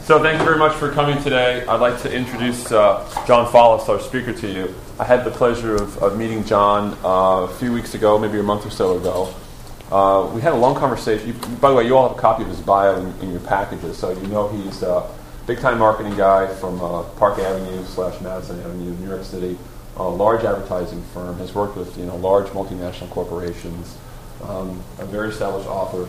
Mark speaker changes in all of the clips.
Speaker 1: So thank you very much for coming today. I'd like to introduce John Follis, our speaker, to you. I had the pleasure of meeting John a few weeks ago, maybe a month or so ago. We had a long conversation. By the way, you all have a copy of his bio in your packages, so you know he's a big-time marketing guy from Park Avenue / Madison Avenue in New York City, a large advertising firm, has worked with large multinational corporations, a very established author,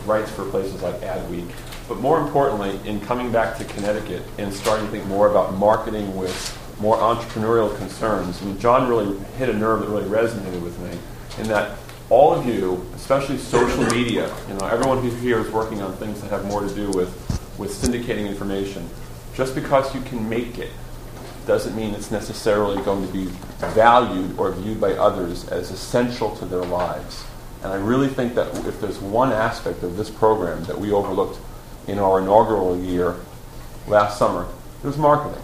Speaker 1: writes for places like Adweek. But more importantly, in coming back to Connecticut and starting to think more about marketing with more entrepreneurial concerns, John really hit a nerve that really resonated with me, in that all of you, especially social media, everyone who's here is working on things that have more to do with syndicating information. Just because you can make it doesn't mean it's necessarily going to be valued or viewed by others as essential to their lives. And I really think that if there's one aspect of this program that we overlooked in our inaugural year last summer, it was marketing.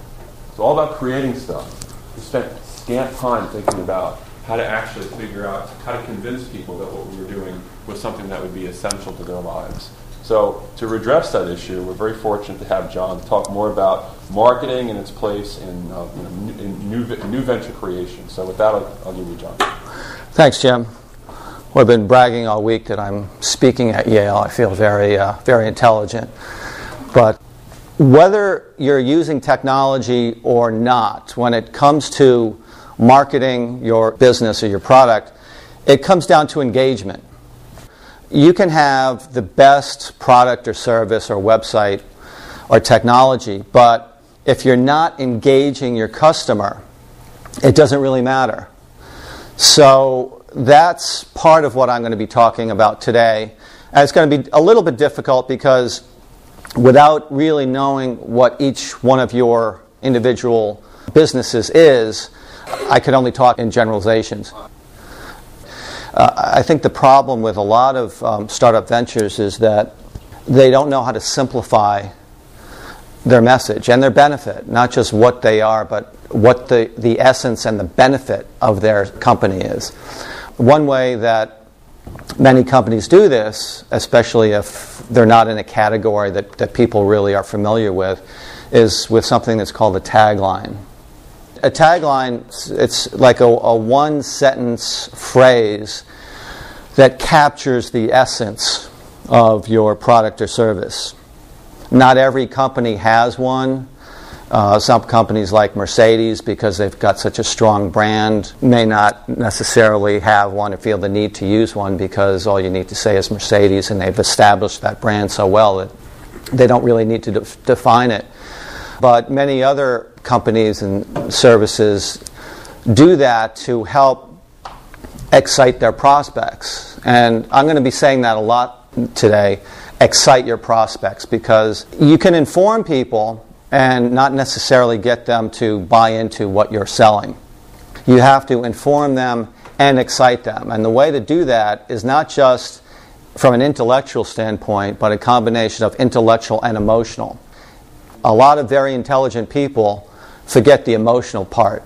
Speaker 1: It's all about creating stuff. We spent scant time thinking about how to actually figure out how to convince people that what we were doing was something that would be essential to their lives. So to redress that issue, we're very fortunate to have John talk more about marketing and its place in new venture creation. So with that, I'll give you John.
Speaker 2: Thanks, Jim. Well, I've been bragging all week that I'm speaking at Yale. I feel very intelligent. But whether you're using technology or not, when it comes to marketing your business or your product, it comes down to engagement. You can have the best product or service or website or technology, but if you're not engaging your customer, it doesn't really matter. So that's part of what I'm going to be talking about today. And it's going to be a little bit difficult because without really knowing what each one of your individual businesses is, I could only talk in generalizations. I think the problem with a lot of startup ventures is that they don't know how to simplify their message and their benefit, not just what they are, but what the essence and the benefit of their company is. One way that many companies do this, especially if they're not in a category that people really are familiar with, is with something that's called a tagline. A tagline, it's like a one-sentence phrase that captures the essence of your product or service. Not every company has one. Some companies like Mercedes, because they've got such a strong brand, may not necessarily have one or feel the need to use one because all you need to say is Mercedes, and they've established that brand so well that they don't really need to define it. But many other companies and services do that to help excite their prospects. And I'm going to be saying that a lot today, excite your prospects, because you can inform people and not necessarily get them to buy into what you're selling. You have to inform them and excite them. And the way to do that is not just from an intellectual standpoint, but a combination of intellectual and emotional. A lot of very intelligent people forget the emotional part,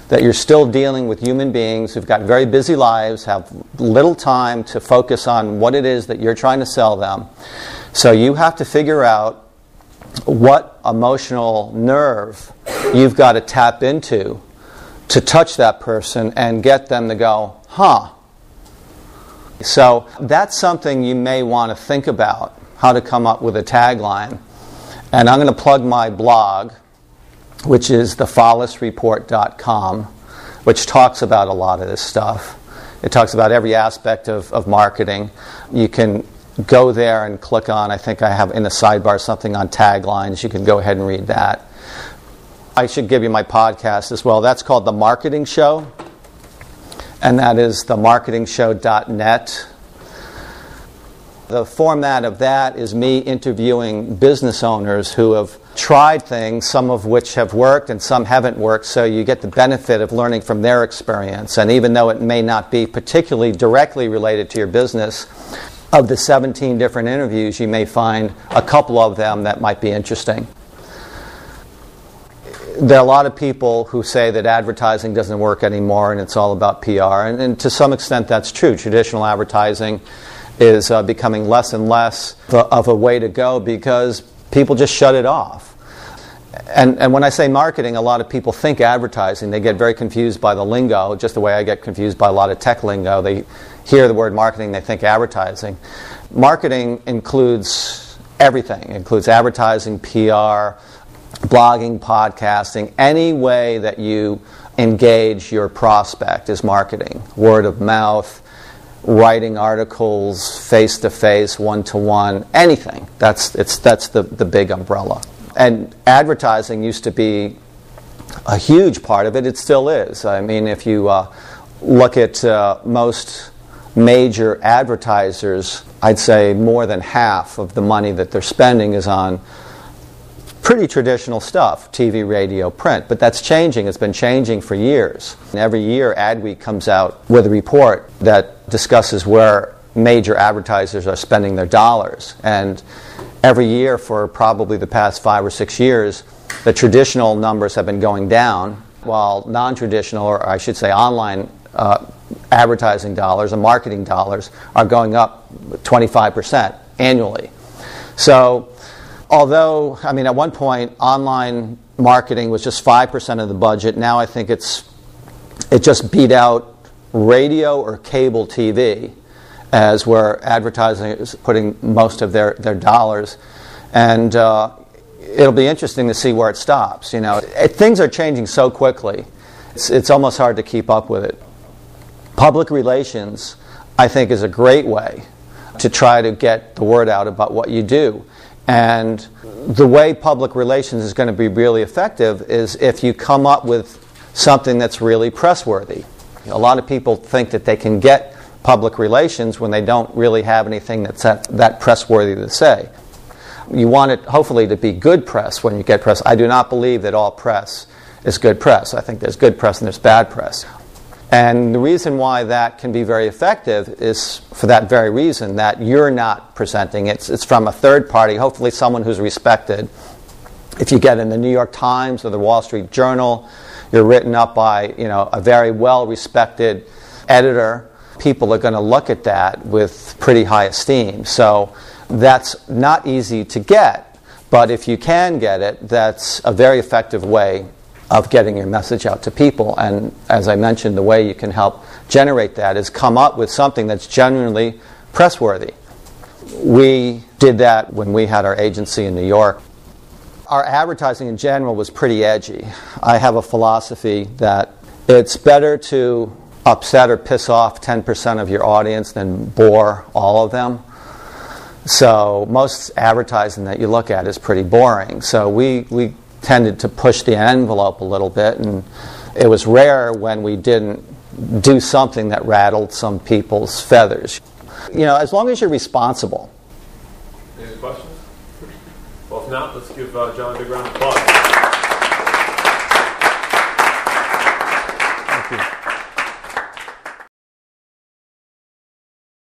Speaker 2: that you're still dealing with human beings who've got very busy lives, have little time to focus on what it is that you're trying to sell them. So you have to figure out what emotional nerve you've got to tap into to touch that person and get them to go, huh. So that's something you may want to think about, how to come up with a tagline. And I'm going to plug my blog, which is thefollisreport.com, which talks about a lot of this stuff. It talks about every aspect of marketing. You can go there and click on, I think I have in the sidebar something on taglines. You can go ahead and read that. I should give you my podcast as well. That's called The Marketing Show, and that is themarketingshow.net. The format of that is me interviewing business owners who have tried things, some of which have worked and some haven't worked, so you get the benefit of learning from their experience. And even though it may not be particularly directly related to your business, of the 17 different interviews, you may find a couple of them that might be interesting. There are a lot of people who say that advertising doesn't work anymore and it's all about PR, and to some extent that's true. Traditional advertising is becoming less and less of a way to go because people just shut it off. And when I say marketing, a lot of people think advertising. They get very confused by the lingo, just the way I get confused by a lot of tech lingo. They hear the word marketing, they think advertising. Marketing includes everything. It includes advertising, PR, blogging, podcasting. Any way that you engage your prospect is marketing. Word of mouth, writing articles, face-to-face, one-to-one, anything. That's the big umbrella. And advertising used to be a huge part of it. It still is. I mean, if you look at most major advertisers, I'd say more than half of the money that they're spending is on pretty traditional stuff, TV, radio, print. But that's changing. It's been changing for years. And every year, Adweek comes out with a report that discusses where major advertisers are spending their dollars. And every year for probably the past 5 or 6 years, the traditional numbers have been going down, while non-traditional, or I should say online advertising dollars and marketing dollars are going up 25% annually. So although, I mean, at one point online marketing was just 5% of the budget, now I think it just beat out radio or cable TV as where advertising is putting most of their dollars. And it'll be interesting to see where it stops. You know, things are changing so quickly, it's almost hard to keep up with it. Public relations, I think, is a great way to try to get the word out about what you do. And the way public relations is going to be really effective is if you come up with something that's really pressworthy. A lot of people think that they can get public relations when they don't really have anything that's that pressworthy to say. You want it, hopefully, to be good press when you get press. I do not believe that all press is good press. I think there's good press and there's bad press. And the reason why that can be very effective is for that very reason, that you're not presenting. It's from a third party, hopefully someone who's respected. If you get in the New York Times or the Wall Street Journal, you're written up by a very well-respected editor. People are going to look at that with pretty high esteem. So that's not easy to get, but if you can get it, that's a very effective way of getting your message out to people. And as I mentioned, the way you can help generate that is come up with something that's genuinely pressworthy. We did that when we had our agency in New York. Our advertising in general was pretty edgy. I have a philosophy that it's better to upset or piss off 10% of your audience than bore all of them. So most advertising that you look at is pretty boring. So we tended to push the envelope a little bit, and it was rare when we didn't do something that rattled some people's feathers. As long as you're responsible.
Speaker 1: Any questions? Well, if not, let's give John a big round of applause.